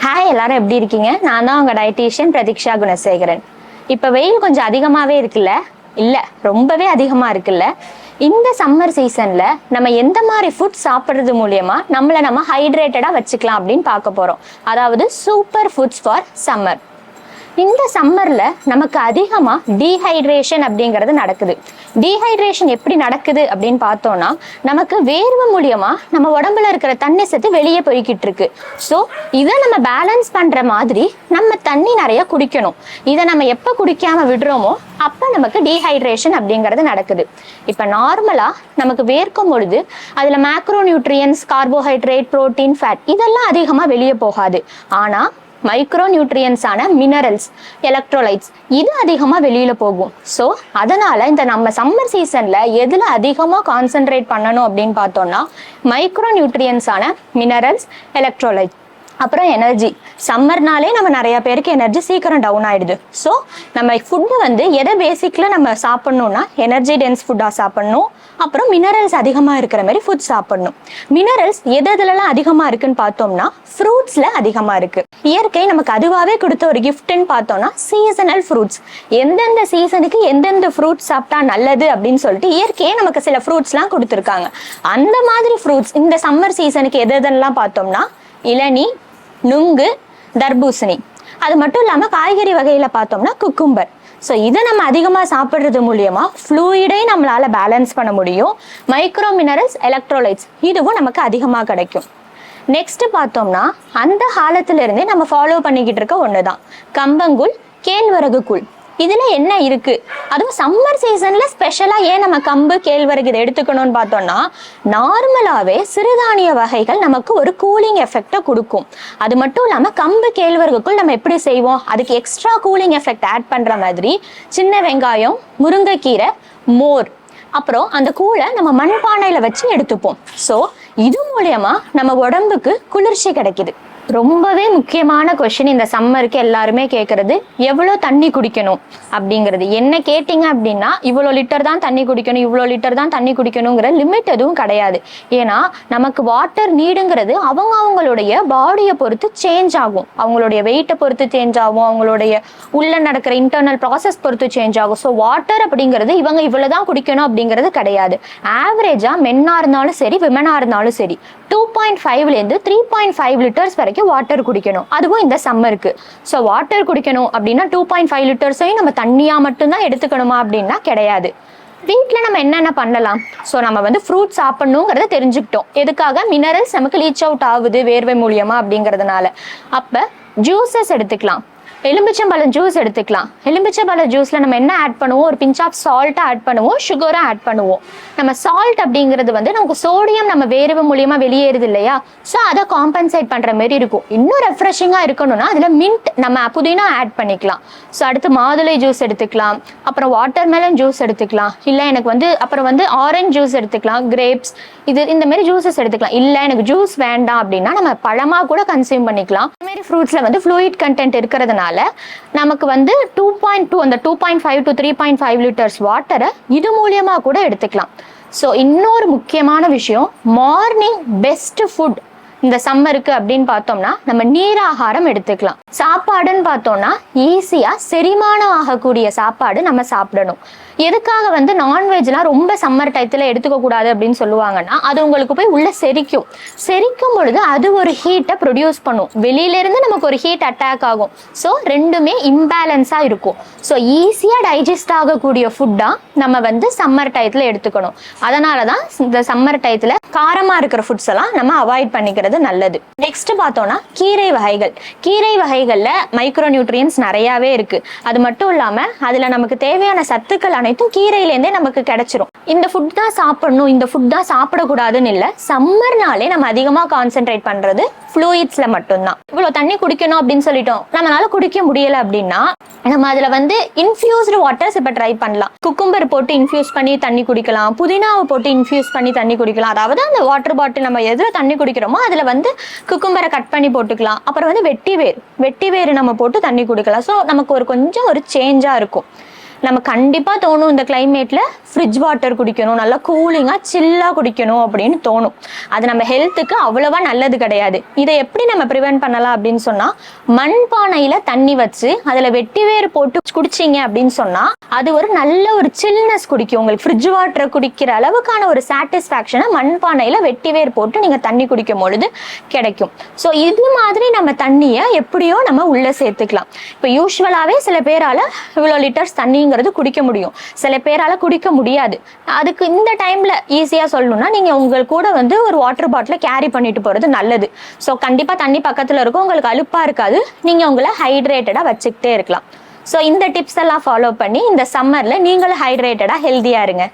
Hi, எல்லாரும் எப்படி இருக்கீங்க? நான் தான் உங்க டயட்டீஷியன் பிரதீக்ஷா குணசேகரன். இப்போ வெயில் கொஞ்சம் அதிகமாகவே இருக்குல்ல? இல்லை, ரொம்பவே அதிகமாக இருக்குல்ல? இந்த சம்மர் சீசன்ல நம்ம எந்த மாதிரி ஃபுட் சாப்பிட்றது மூலியமா நம்ம ஹைட்ரேட்டடாக வச்சுக்கலாம் அப்படின்னு பார்க்க போகிறோம். அதாவது சூப்பர் ஃபுட்ஸ் ஃபார் சம்மர். இந்த சம்மர்ல நமக்கு அதிகமா டீஹைட்ரேஷன் அப்படிங்கிறது நடக்குது. டீஹைட்ரேஷன் எப்படி நடக்குது அப்படின்னு பார்த்தோம்னா, நமக்கு வேர்வை மூலியமா நம்ம உடம்புல இருக்கிற தண்ணி சத்து வெளியே போய்கிட்டு இருக்கு. ஸோ இதை நம்ம பேலன்ஸ் பண்ற மாதிரி நம்ம தண்ணி நிறைய குடிக்கணும். இதை நம்ம எப்போ குடிக்காம விடுறோமோ அப்போ நமக்கு டீஹைட்ரேஷன் அப்படிங்கிறது நடக்குது. இப்போ நார்மலா நமக்கு வேர்க்கும் பொழுது அதுல macro nutrients, carbohydrate, protein, fat இதெல்லாம் அதிகமா வெளியே போகாது. ஆனா மைக்ரோ நியூட்ரியன்ஸான மினரல்ஸ், எலக்ட்ரோலைட்ஸ் இது அதிகமாக வெளியில போகும். ஸோ அதனால இந்த நம்ம சம்மர் சீசன்ல எதுல அதிகமாக கான்சென்ட்ரேட் பண்ணணும் அப்படின்னு பார்த்தோம்னா, மைக்ரோ நியூட்ரியன்ஸான மினரல்ஸ், எலக்ட்ரோலைட்ஸ், அப்புறம் எனர்ஜி. சம்மர்னாலே நம்ம நிறைய பேருக்கு எனர்ஜி சீக்கிரம் டவுன் ஆயிடுது. ஸோ நம்ம ஃபுட்டு எதை பேசிக்ல நம்ம சாப்பிடணும்னா எனர்ஜி டென்ஸ் ஃபுட்டாக சாப்பிடணும். அப்புறம் மினரல்ஸ் அதிகமாக இருக்கிற மாதிரி ஃபுட் சாப்பிடணும். மினரல்ஸ் எதுலலாம் அதிகமாக இருக்குன்னு பார்த்தோம்னா ஃப்ரூட்ஸ்ல அதிகமாக இருக்கு. இயற்கை நமக்கு அதுவாகவே கொடுத்த ஒரு கிஃப்ட்னு பார்த்தோம்னா சீசனல் ஃப்ரூட்ஸ். எந்தெந்த சீசனுக்கு எந்தெந்த ஃப்ரூட்ஸ் சாப்பிட்டா நல்லது அப்படின்னு சொல்லிட்டு இயற்கையே நமக்கு சில ஃப்ரூட்ஸ்லாம் கொடுத்துருக்காங்க. அந்த மாதிரி ஃப்ரூட்ஸ் இந்த சம்மர் சீசனுக்கு எதெல்லாம் பார்த்தோம்னா இளநீ, நுங்கு, தர்பூசணி. அது மட்டும் இல்லாமல் காய்கறி வகையில் பார்த்தோம்னா குக்கும்பர். ஸோ இதை நம்ம அதிகமாக சாப்பிட்றது மூலியமா ஃப்ளூயிடை நம்மளால பேலன்ஸ் பண்ண முடியும். மைக்ரோ மினரல்ஸ், எலக்ட்ரோலைட்ஸ் இதுவும் நமக்கு அதிகமாக கிடைக்கும். நெக்ஸ்ட் பார்த்தோம்னா அந்த காலத்துல இருந்தே நம்ம ஃபாலோ பண்ணிக்கிட்டு இருக்க ஒண்ணுதான் கம்பங்கூழ், கேழ்வரகு கூழ். இதுல என்ன இருக்கு? அதுவும் சம்மர் சீசன்ல ஸ்பெஷலா ஏன் நம்ம கம்பு, கேழ்வரகு இதை எடுத்துக்கணும்னு பார்த்தோம்னா, நார்மலாவே சிறுதானிய வகைகள் நமக்கு ஒரு கூலிங் எஃபெக்டை கொடுக்கும். அது மட்டும் இல்லாம கம்பு, கேழ்வரகுக்குள் நம்ம எப்படி செய்வோம், அதுக்கு எக்ஸ்ட்ரா கூலிங் எஃபெக்ட் ஆட் பண்ற மாதிரி சின்ன வெங்காயம், முருங்கைக்கீரை, மோர், அப்புறம் அந்த கூழை நம்ம மண்பானையில வச்சு எடுத்துப்போம். ஸோ இது மூலியமா நம்ம உடம்புக்கு குளிர்ச்சி கிடைக்குது. ரொம்பவே முக்கியமான கொஸ்டின் இந்த சம்மருக்கு எல்லாருமே கேட்கறது, எவ்வளோ தண்ணி குடிக்கணும் அப்படிங்கிறது. என்ன கேட்டிங்க அப்படின்னா, இவ்வளோ லிட்டர் தான் தண்ணி குடிக்கணும், இவ்வளோ லிட்டர் தான் தண்ணி குடிக்கணுங்கிற லிமிட் எதுவும் கிடையாது. ஏன்னா நமக்கு வாட்டர் நீடுங்கிறது அவங்களுடைய பாடியை பொறுத்து சேஞ்ச் ஆகும். அவங்களுடைய வெயிட்டை பொறுத்து சேஞ்ச் ஆகும், அவங்களுடைய உள்ள நடக்கிற இன்டர்னல் ப்ராசஸ் பொறுத்து சேஞ்ச் ஆகும். ஸோ வாட்டர் அப்படிங்கிறது இவங்க இவ்வளோதான் குடிக்கணும் அப்படிங்கிறது கிடையாது. ஆவரேஜா மென்னா இருந்தாலும் சரி, விமனா இருந்தாலும் சரி 2.5 3.5 லிட்டர்ஸ் வரைக்கும் வாட்டர் குடிக்கணும். அதுவும் இந்த சம்மருக்கு. ஸோ வாட்டர் குடிக்கணும் அப்படின்னா 2.5 லிட்டர்ஸையும் நம்ம தண்ணியா மட்டும்தான் எடுத்துக்கணுமா அப்படின்னா கிடையாது. வீட்டில் நம்ம என்னென்ன பண்ணலாம்? ஸோ நம்ம ஃப்ரூட் சாப்பிடணுங்கிறத தெரிஞ்சுக்கிட்டோம். எதுக்காக? மினரல்ஸ் நமக்கு லீச் அவுட் ஆகுது வேர்வை மூலியமா அப்படிங்கிறதுனால. அப்போ ஜூசஸ் எடுத்துக்கலாம். எலும்பிச்சம்பழம் ஜூஸ் எடுத்துக்கலாம். எலும்பிச்சம்பழம் ஜூஸ்ல நம்ம என்ன ஆட் பண்ணுவோம்? ஒரு பிஞ்ச் ஆஃப் சால்ட்டை ஆட் பண்ணுவோம், சுகரை ஆட் பண்ணுவோம். நம்ம சால்ட் அப்படிங்கிறது நமக்கு சோடியம் நம்ம வேர்வை மூலியமா வெளியேறுது இல்லையா? ஸோ அதை காம்பன்சேட் பண்ற மாதிரி இருக்கும். இன்னும் ரெஃப்ரெஷிங்கா இருக்கணும்னா அதுல மின்ட், நம்ம புதினா ஆட் பண்ணிக்கலாம். ஸோ அடுத்து மாதுளை ஜூஸ் எடுத்துக்கலாம், அப்புறம் வாட்டர்மெலன் ஜூஸ் எடுத்துக்கலாம். இல்லை எனக்கு அப்புறம் ஆரஞ்சு ஜூஸ் எடுத்துக்கலாம், கிரேப்ஸ் இந்த மாதிரி ஜூஸஸ் எடுத்துக்கலாம். இல்லை எனக்கு ஜூஸ் வேண்டாம் அப்படின்னா நம்ம பழமா கூட கன்சியூம் பண்ணிக்கலாம். இந்த மாதிரி ஃப்ரூட்ஸ்ல ஃப்ளூயிட் கண்டென்ட் இருக்கிறதுனால நமக்கு 2.2 அந்த 2.5 to 3.5 லிட்டர்ஸ் வாட்டரை இது மூலியமா கூட எடுத்துக்கலாம். ஸோ இன்னொரு முக்கியமான விஷயம், மார்னிங் பெஸ்ட் ஃபுட் இந்த சம்மருக்கு அப்படின்னு பார்த்தோம்னா நம்ம நீராகாரம் எடுத்துக்கலாம். சாப்பாடுன்னு பார்த்தோம்னா ஈஸியா செரிமானம் ஆகக்கூடிய சாப்பாடு நம்ம சாப்பிடணும். எதுக்காக நான்வெஜ்லாம் ரொம்ப சம்மர் டயத்துல எடுத்துக்க கூடாது அப்படின்னு சொல்லுவாங்கன்னா, அது உங்களுக்கு போய் உள்ள செரிக்கும் பொழுது அது ஒரு ஹீட்டை ப்ரொடியூஸ் பண்ணும். வெளியில இருந்து நமக்கு ஒரு ஹீட் அட்டாக் ஆகும். ஸோ ரெண்டுமே இம்பேலன்ஸா இருக்கும். ஸோ ஈஸியா டைஜஸ்ட் ஆகக்கூடிய ஃபுட்டா நம்ம சம்மர் டயத்துல எடுத்துக்கணும். அதனாலதான் இந்த சம்மர் டயத்துல காரமா இருக்கிற ஃபுட்ஸ் எல்லாம் நம்ம அவாய்ட் பண்ணிக்கிறது நல்லது. நெக்ஸ்ட் பார்த்தோம்னா கீரை வகைகள். கீரை வகைகள்ல மைக்ரோ நியூட்ரியன்ஸ் நிறையவே இருக்கு. அது மட்டும் இல்லாம அதுல நமக்கு தேவையான சத்துக்கள் அனைத்தும் கீரையிலேருந்தே நமக்கு கிடைச்சிரும். இந்த ஃபுட் தான் சாப்பிடணும், இந்த ஃபுட் தான் சாப்பிடக்கூடாதுன்னு இல்லை. சம்மர்னாலே நம்ம அதிகமா கான்சென்ட்ரேட் பண்றது ஃப்ளூயிட்ஸ்ல மட்டும்தான். இவ்வளவு தண்ணி குடிக்கணும் அப்படின்னு சொல்லிட்டோம், நம்மளால குடிக்க முடியல அப்படின்னா நம்ம அதுல இன்ஃபியூஸ்டு வாட்டர்ஸ் இப்ப ட்ரை பண்ணலாம். குக்கும்பர் போட்டு இன்ஃபியூஸ் பண்ணி தண்ணி குடிக்கலாம், புதினாவை போட்டு இன்ஃபியூஸ் பண்ணி தண்ணி குடிக்கலாம். அதாவது அந்த வாட்டர் பாட்டில் நம்ம எதுல தண்ணி குடிக்கிறோமோ அதுல குக்கும்பரை கட் பண்ணி போட்டுக்கலாம். அப்புறம் வெட்டி வேர் நம்ம போட்டு தண்ணி குடிக்கலாம். ஸோ நமக்கு கொஞ்சம் ஒரு சேஞ்சா இருக்கும். நம்ம கண்டிப்பா தோணும் இந்த கிளைமேட்ல ஃப்ரிட்ஜ் வாட்டர் குடிக்கணும், நல்லா கூலிங்கா சில்லா குடிக்கணும் அப்படின்னு தோணும். அது நம்ம ஹெல்த்துக்கு அவ்வளவா நல்லது கிடையாது. இதை எப்படி நம்ம ப்ரிவென்ட் பண்ணலாம் அப்படின்னு சொன்னா, மண்பானையில தண்ணி வச்சு அதுல வெட்டி வேர் போட்டு குடிச்சீங்க அப்படின்னு சொன்னா அது ஒரு நல்ல ஒரு சில்னஸ் குடிக்கும். உங்களுக்கு ஃப்ரிட்ஜ் வாட்டர் குடிக்கிற அளவுக்கான ஒரு சாட்டிஸ்ஃபேக்ஷனை மண்பானையில வெட்டி வேர் போட்டு நீங்க தண்ணி குடிக்கும் பொழுது கிடைக்கும். ஸோ இது மாதிரி நம்ம தண்ணியை எப்படியோ நம்ம உள்ள சேர்த்துக்கலாம். இப்போ யூஸ்வலாவே சில பேரால இவ்வளோ லிட்டர்ஸ் தண்ணிங்கிறது குடிக்க முடியும், சில பேரால குடிக்க முடியாது. அதுக்கு இந்த டைம்ல ஈஸியா சொல்லணும்னா நீங்க உங்கள் கூட வந்து ஒரு வாட்டர் பாட்டிலை கேரி பண்ணிட்டு போறது நல்லது. ஸோ கண்டிப்பா தண்ணி பக்கத்துல இருக்கும், உங்களுக்கு அலுப்பா இருக்காது, நீங்க உங்களை ஹைட்ரேட்டடா வச்சுக்கிட்டே இருக்கலாம். ஸோ இந்த டிப்ஸ் எல்லாம் ஃபாலோ பண்ணி இந்த சம்மர்ல நீங்களும் ஹைட்ரேட்டடா ஹெல்தியா இருங்க.